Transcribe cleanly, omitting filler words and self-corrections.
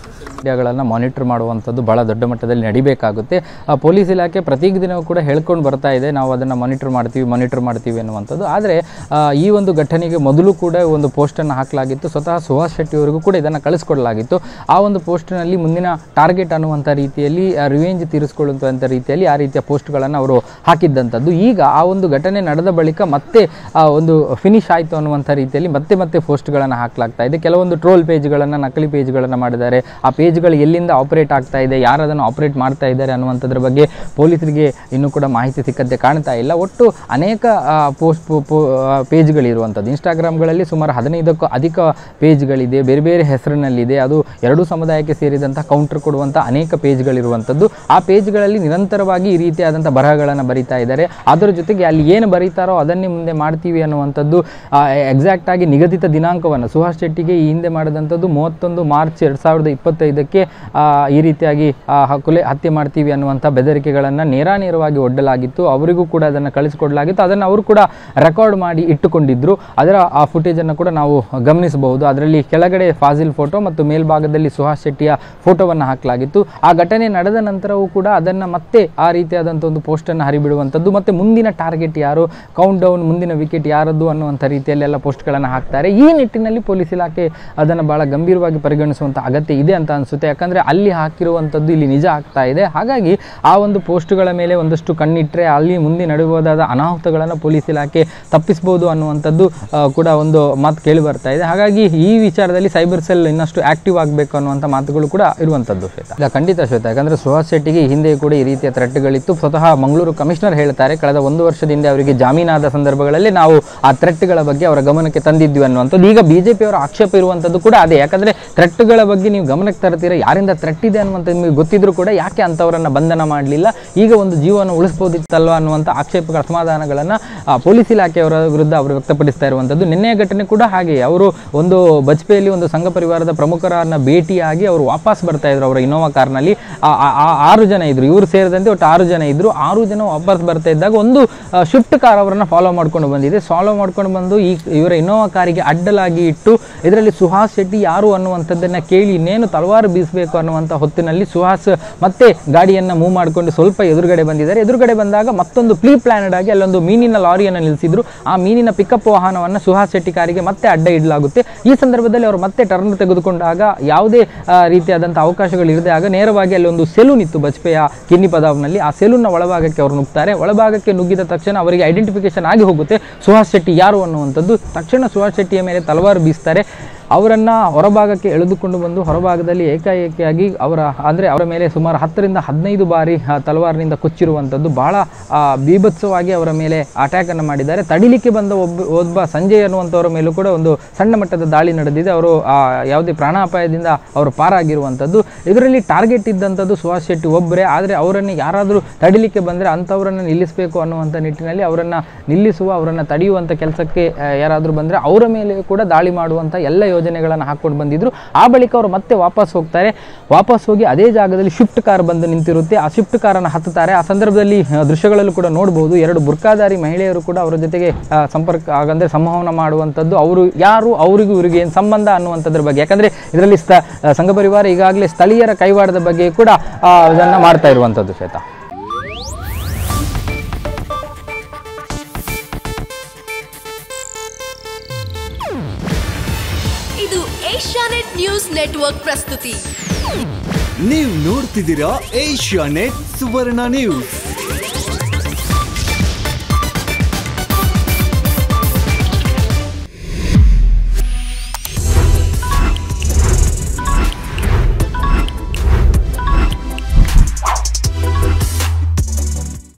ಮೀಡಿಯಾಗಳನ್ನು monitor ಮಾಡುವಂಥದ್ದು ಭಾಳ ದೊಡ್ಡ ಮಟ್ಟದಲ್ಲಿ ನಡಿಬೇಕಾಗುತ್ತೆ. ಪೊಲೀಸ್ ಇಲಾಖೆ ಪ್ರತಿದಿನವೂ ಕೂಡ ಹೇಳ್ಕೊಂಡು ಬರ್ತಾ ಇದೆ, ನಾವು ಅದನ್ನು ಮಾನಿಟರ್ ಮಾಡ್ತೀವಿ ಅನ್ನುವಂಥದ್ದು. ಆದರೆ ಈ ಒಂದು ಘಟನೆಗೆ ಮೊದಲು ಕೂಡ ಒಂದು ಪೋಸ್ಟನ್ನು ಹಾಕಲಾಗಿತ್ತು. ಸ್ವತಃ ಸುಹಾಸ್ ಶೆಟ್ಟಿ ಅವರಿಗೂ ಕೂಡ ಇದನ್ನು ಕಳಿಸ್ಕೊಡಲಾಗಿತ್ತು. ಆ ಒಂದು ಪೋಸ್ಟ್ನಲ್ಲಿ ಮುಂದಿನ ಟಾರ್ಗೆಟ್ ಅನ್ನುವಂಥ ರೀತಿಯಲ್ಲಿ ರಿವೆಂಜ್ ತೀರಿಸಿಕೊಳ್ಳುವಂಥ ರೀತಿಯಲ್ಲಿ ಆ ರೀತಿಯ ಪೋಸ್ಟ್ಗಳನ್ನು ಅವರು ಹಾಕಿದ್ದಂಥದ್ದು. ಈಗ ಆ ಒಂದು ಘಟನೆ ನಡೆದ ಬಳಿಕ ಮತ್ತೆ ಒಂದು ಫಿನಿಶ್ ಆಯಿತು ಅನ್ನುವಂಥ ರೀತಿಯಲ್ಲಿ ಮತ್ತೆ ಪೋಸ್ಟ್ಗಳನ್ನು ಹಾಕಲಾಗ್ತಾ ಇದೆ. ಕೆಲವೊಂದು ಟ್ರೋಲ್ ಪೇಜ್ಗಳನ್ನು, ನಕಲಿ ಪೇಜ್ಗಳನ್ನು ಮಾಡಿದ್ದಾರೆ. ಆ ಪೇಜ್ಗಳು ಎಲ್ಲಿಂದ ಆಪರೇಟ್ ಆಗ್ತಾ ಇದೆ, ಯಾರು ಅದನ್ನು ಆಪರೇಟ್ ಮಾಡ್ತಾ ಇದ್ದಾರೆ ಅನ್ನುವಂಥದ್ರ ಬಗ್ಗೆ ಪೊಲೀಸರಿಗೆ ಇನ್ನೂ ಕೂಡ ಮಾಹಿತಿ ಸಿಕ್ಕಂತೆ ಕಾಣ್ತಾ ಇಲ್ಲ. ಒಟ್ಟು ಅನೇಕ ಪೇಜ್ಗಳಿರುವಂಥದ್ದು ಇನ್ಸ್ಟಾಗ್ರಾಮ್ಗಳಲ್ಲಿ ಸುಮಾರು 15ಕ್ಕೂ ಅಧಿಕ ಪೇಜ್ಗಳಿದೆ, ಬೇರೆ ಬೇರೆ ಹೆಸರಿನಲ್ಲಿದೆ. ಅದು ಎರಡೂ ಸಮುದಾಯಕ್ಕೆ ಸೇರಿದಂಥ ಕೌಂಟರ್ ಕೊಡುವಂಥ ಅನೇಕ ಪೇಜ್ಗಳಿರುವಂಥದ್ದು. ಆ ಪೇಜ್ಗಳಲ್ಲಿ ನಿರಂತರವಾಗಿ ಈ ರೀತಿಯಾದಂಥ ಬರಹಗಳನ್ನು ಬರೀತಾ ಇದ್ದಾರೆ. ಅದರ ಜೊತೆಗೆ ಅಲ್ಲಿ ಏನು ಬರೀತಾರೋ ಅದನ್ನೇ ಮುಂದೆ ಮಾಡ್ತೀವಿ ಅನ್ನುವಂಥದ್ದು ಎಕ್ಸಾಕ್ಟಾಗಿ ನಿಗದಿತ ದಿನಾಂಕವನ್ನು ಸುಹಾಸ್ ಶೆಟ್ಟಿಗೆ ಈ ಹಿಂದೆ ಮಾಡಿದಂಥದ್ದು 31 ಮಾರ್ಚ್ 2025ಕ್ಕೆ ಈ ರೀತಿಯಾಗಿ ಹತ್ಯೆ ಮಾಡ್ತೀವಿ ಅನ್ನುವಂಥ ಬೆದರಿಕೆಗಳನ್ನು ನೇರವಾಗಿ ಒಡ್ಡಲಾಗಿತ್ತು. ಅವರಿಗೂ ಕೂಡ ಅದನ್ನು ಕಳಿಸಿಕೊಡಲಾಗಿತ್ತು. ಅದನ್ನು ಅವರು ಕೂಡ ರೆಕಾರ್ಡ್ ಮಾಡಿ ಇಟ್ಟುಕೊಂಡಿದ್ದರು. ಅದರ ಆ ಫುಟೇಜನ್ನು ಕೂಡ ನಾವು ಗಮನಿಸಬಹುದು. ಅದರಲ್ಲಿ ಕೆಳಗಡೆ ಫಾಜಿಲ್ ಫೋಟೋ ಮತ್ತು ಮೇಲ್ಭಾಗದಲ್ಲಿ ಸುಹಾಸ್ ಶೆಟ್ಟಿಯ ಫೋಟೋವನ್ನು ಹಾಕಲಾಗಿತ್ತು. ಆ ಘಟನೆ ನಡೆದ ನಂತರವೂ ಕೂಡ ಅದನ್ನು ಮತ್ತೆ ಆ ರೀತಿಯಾದಂಥ ಒಂದು ಪೋಸ್ಟನ್ನು ಹರಿಬಿಡುವಂಥದ್ದು, ಮತ್ತು ಮುಂದಿನ ಟಾರ್ಗೆಟ್ ಯಾರು, ಕೌಂಟ್ ಡೌನ್, ಮುಂದಿನ ವಿಕೆಟ್ ಯಾರದ್ದು ಅನ್ನುವಂಥ ರೀತಿಯಲ್ಲೆಲ್ಲ ಪೋಸ್ಟ್ಗಳನ್ನು ಹಾಕ್ತಾರೆ. ಈ ನಿಟ್ಟಿನಲ್ಲಿ ಪೊಲೀಸ್ ಇಲಾಖೆ ಅದನ್ನು ಭಾಳ ಗಂಭೀರವಾಗಿ ಪರಿಗಣಿಸುವಂಥ ಅಗತ್ಯ ಇದೆ ಅಂತ ಅನಿಸುತ್ತೆ. ಯಾಕಂದರೆ ಅಲ್ಲಿ ಹಾಕಿರುವಂಥದ್ದು ಇಲ್ಲಿ ನಿಜ ಆಗ್ತಾ ಇದೆ. ಹಾಗಾಗಿ ಆ ಒಂದು ಪೋಸ್ಟ್ಗಳ ಮೇಲೆ ಒಂದಷ್ಟು ಕಣ್ಣಿಟ್ಟರೆ ಅಲ್ಲಿ ಮುಂದೆ ನಡೆಯಬಹುದಾದ ಅನಾಹುತಗಳನ್ನು ಪೊಲೀಸ್ ಇಲಾಖೆ ತಪ್ಪಿಸಬಹುದು ಅನ್ನುವಂಥದ್ದು ಕೂಡ ಒಂದು ಮಾತು ಕೇಳಿ ಬರ್ತಾ ಇದೆ. ಹಾಗಾಗಿ ಈ ವಿಚಾರದಲ್ಲಿ ಸೈಬರ್ ಸೆಲ್ ಇನ್ನಷ್ಟು ಆಕ್ಟಿವ್ ಆಗಬೇಕು ಅನ್ನುವಂಥ ಮಾತುಗಳು ಕೂಡ ಇರುವಂಥದ್ದು ಶ್ವೇತಾ. ಇಲ್ಲ, ಖಂಡಿತ ಶ್ವೇತಾ. ಯಾಕಂದರೆ ಸುಹಾಸ್ ಶೆಟ್ಟಿಗೆ ಹಿಂದೆ ಕೂಡ ಈ ರೀತಿಯ ಥ್ರೆಟ್ಗಳಿತ್ತು. ಸ್ವತಃ ಮಂಗಳೂರು ಕಮಿಷನರ್ ಹೇಳ್ತಾರೆ, ಕಳೆದ 1 ವರ್ಷದಿಂದ ಅವರಿಗೆ ಜಾಮೀನಾದ ಸಂದರ್ಭಗಳಲ್ಲಿ ನಾವು ಆ ಥ್ರೆಟ್ಗಳ ಬಗ್ಗೆ ಅವರ ಗಮನಕ್ಕೆ ತಂದಿದ್ವಿ ಅನ್ನುವಂಥದ್ದು. ಈಗ ಬಿಜೆಪಿಯವರ ಆಕ್ಷೇಪ ಇರುವಂಥದ್ದು ಕೂಡ ಅದೇ. ಯಾಕಂದರೆ ಥ್ರೆಟ್ಗಳ ಬಗ್ಗೆ ನೀವು ಗಮನಕ್ಕೆ ತರ್ತೀರ, ಯಾರಿಂದ ಥ್ರೆಟ್ ಇದೆ ಅನ್ನುವಂಥ ನಿಮಗೆ ಗೊತ್ತಿದ್ರು ಕೂಡ ಯಾಕೆ ಅಂಥವರನ್ನು ಬಂಧನ ಮಾಡಲಿಲ್ಲ, ಈಗ ಒಂದು ಜೀವನ ಉಳಿಸ್ಬೋದಿತ್ತಲ್ವ ಅನ್ನುವಂಥ ಆಕ್ಷೇಪಗಳ ಅಸಮಾಧಾನಗಳನ್ನು ಪೊಲೀಸ್ ಇಲಾಖೆಯವರ ವಿರುದ್ಧ ಅವರು ವ್ಯಕ್ತಪಡಿಸ್ತಾ ಇರುವಂಥದ್ದು. ನಿನ್ನೆಯ ಘಟನೆ ಕೂಡ ಹಾಗೆ. ಅವರು ಒಂದು ಬಜ್ಪೆಯಲ್ಲಿ ಒಂದು ಸಂಘ ಪರಿವಾರದ ಪ್ರಮುಖರನ್ನು ಭೇಟಿಯಾಗಿ ಅವರು ವಾಪಸ್ ಬರ್ತಾ ಇದ್ರು. ಅವರ ಇನೋವಾ ಕಾರ್ನಲ್ಲಿ 6 ಜನ ಇದ್ರು, ಇವರು ಸೇರಿದಂತೆ ಒಟ್ಟು 6 ಜನ ಇದ್ರು. 6 ಜನ ವಾಪಸ್ ಬರ್ತಾ ಇದ್ದಾಗ ಒಂದು ಶಿಫ್ಟ್ ಕಾರ್ ಅವರನ್ನು ಫಾಲೋ ಮಾಡ್ಕೊಂಡು ಬಂದಿದೆ. ಬಂದು ಇವರ ಇನೋವಾ ಕಾರಿಗೆ ಅಡ್ಡಲಾಗಿ ಇಟ್ಟು ಇದರಲ್ಲಿ ಸುಹಾಸ್ ಶೆಟ್ಟಿ ಯಾರು ಅನ್ನುವಂಥದ್ದನ್ನು ಕೇಳಿ ಇನ್ನೇನು ತಲವಾರು ಬೀಸಬೇಕು ಅನ್ನುವಂಥ ಹೊತ್ತಿನಲ್ಲಿ ಸುಹಾಸ್ ಮತ್ತೆ ಗಾಡಿಯನ್ನು ಮೂವ್ ಮಾಡಿಕೊಂಡು ಸ್ವಲ್ಪ ಎದುರುಗಡೆ ಬಂದಿದ್ದಾರೆ. ಎದುರುಗಡೆ ಬಂದಾಗ ಮತ್ತೊಂದು ಪ್ಲಾನೆಡ್ ಆಗಿ ಅಲ್ಲೊಂದು ಮೀನಿನ ಲಾರಿಯನ್ನು ನಿಲ್ಲಿಸಿದ್ರು. ಆ ಮೀನಿನ ಪಿಕಪ್ ವಾಹನವನ್ನು ಸುಹಾಸ್ ಶೆಟ್ಟಿ ಕಾರಿಗೆ ಮತ್ತೆ ಅಡ್ಡ ಇಡಲಾಗುತ್ತೆ. ಈ ಸಂದರ್ಭದಲ್ಲಿ ಅವರು ಮತ್ತೆ ಟರ್ನ್ ತೆಗೆದುಕೊಂಡಾಗ ಯಾವುದೇ ರೀತಿಯಾದಂಥ ಅವಕಾಶಗಳು ಇರದೆ ಆಗ ನೇರವಾಗಿ ಅಲ್ಲಿ ಒಂದು ಸೆಲೂನ್ ಇತ್ತು ಬಜ್ಪೆಯ ಕಿನ್ನಿ ಪದಾವ್ನಲ್ಲಿ. ಆ ಸೆಲೂನ್ನ ಒಳಭಾಗಕ್ಕೆ ಅವರು ನುಗ್ತಾರೆ. ಒಳಭಾಗಕ್ಕೆ ನುಗ್ಗಿದ ತಕ್ಷಣ ಅವರಿಗೆ ಐಡೆಂಟಿಫಿಕೇಶನ್ ಆಗಿ ಹೋಗುತ್ತೆ ಸುಹಾಸ್ ಶೆಟ್ಟಿ ಯಾರು ಅನ್ನುವಂಥದ್ದು. ತಕ್ಷಣ ಸುಹಾಸ್ ಶೆಟ್ಟಿಯ ಮೇಲೆ ತಲವಾರು ಬೀಸ್ತಾರೆ. ಅವರನ್ನು ಹೊರಭಾಗಕ್ಕೆ ಎಳೆದುಕೊಂಡು ಬಂದು ಹೊರಭಾಗದಲ್ಲಿ ಏಕಾಏಕಿಯಾಗಿ ಅವರ ಮೇಲೆ ಸುಮಾರು 10 ರಿಂದ 15 ಬಾರಿ ತಲವಾರಿನಿಂದ ಕೊಚ್ಚಿರುವಂಥದ್ದು. ಬಹಳ ಬೀಭತ್ಸವಾಗಿ ಅವರ ಮೇಲೆ ಅಟ್ಯಾಕನ್ನು ಮಾಡಿದ್ದಾರೆ. ತಡಿಲಿಕ್ಕೆ ಬಂದ ಒಬ್ಬ ಸಂಜಯ್ ಅನ್ನುವಂಥವರ ಮೇಲೂ ಕೂಡ ಒಂದು ಸಣ್ಣ ಮಟ್ಟದ ದಾಳಿ ನಡೆದಿದೆ. ಅವರು ಯಾವುದೇ ಪ್ರಾಣಾಪಾಯದಿಂದ ಅವರು ಪಾರಾಗಿರುವಂಥದ್ದು. ಇದರಲ್ಲಿ ಟಾರ್ಗೆಟ್ ಇದ್ದಂಥದ್ದು ಸುಹಾಸ್ ಶೆಟ್ಟಿ ಒಬ್ಬರೇ. ಆದರೆ ಅವರನ್ನು ಯಾರಾದರೂ ತಡಿಲಿಕ್ಕೆ ಬಂದರೆ ಅಂಥವರನ್ನು ನಿಲ್ಲಿಸಬೇಕು ಅನ್ನುವಂಥ ನಿಟ್ಟಿನಲ್ಲಿ ಅವರನ್ನು ನಿಲ್ಲಿಸುವ, ಅವರನ್ನು ತಡೆಯುವಂಥ ಕೆಲಸಕ್ಕೆ ಯಾರಾದರೂ ಬಂದರೆ ಅವರ ಮೇಲೆ ಕೂಡ ದಾಳಿ ಮಾಡುವಂಥ ಎಲ್ಲ ಯೋಜನೆಗಳನ್ನು ಹಾಕೊಂಡು ಬಂದಿದ್ರು. ಆ ಬಳಿಕ ಅವರು ಮತ್ತೆ ವಾಪಸ್ ಹೋಗ್ತಾರೆ. ವಾಪಸ್ ಹೋಗಿ ಅದೇ ಜಾಗದಲ್ಲಿ ಶಿಫ್ಟ್ ಕಾರ್ ಬಂದು ನಿಂತಿರುತ್ತೆ. ಆ ಶಿಫ್ಟ್ ಕಾರನ್ನು ಹತ್ತುತ್ತಾರೆ. ಆ ಸಂದರ್ಭದಲ್ಲಿ ದೃಶ್ಯಗಳಲ್ಲೂ ಕೂಡ ನೋಡಬಹುದು, 2 ಬುರ್ಕಾಧಾರಿ ಮಹಿಳೆಯರು ಕೂಡ ಅವರ ಜೊತೆಗೆ ಸಂವಹನ ಮಾಡುವಂಥದ್ದು. ಅವರು ಯಾರು, ಅವರಿಗೂ ಇವರಿಗೆ ಏನು ಸಂಬಂಧ ಅನ್ನುವಂಥದ್ರ ಬಗ್ಗೆ. ಯಾಕಂದರೆ ಇದರಲ್ಲಿ ಸಂಘ ಪರಿವಾರ ಈಗಾಗಲೇ ಸ್ಥಳೀಯರ ಕೈವಾಡದ ಬಗ್ಗೆ ಕೂಡ ಅದನ್ನು ಮಾಡ್ತಾ ಇರುವಂಥದ್ದು ಶ್ವೇತಾ. ಇದು ಏಷ್ಯಾನೆಟ್ ನ್ಯೂಸ್ ನೆಟ್ವರ್ಕ್ ಪ್ರಸ್ತುತಿ. ನೀವು ನೋಡ್ತಿದ್ದೀರಾ ಏಷ್ಯಾನೆಟ್ ಸುವರ್ಣ ನ್ಯೂಸ್.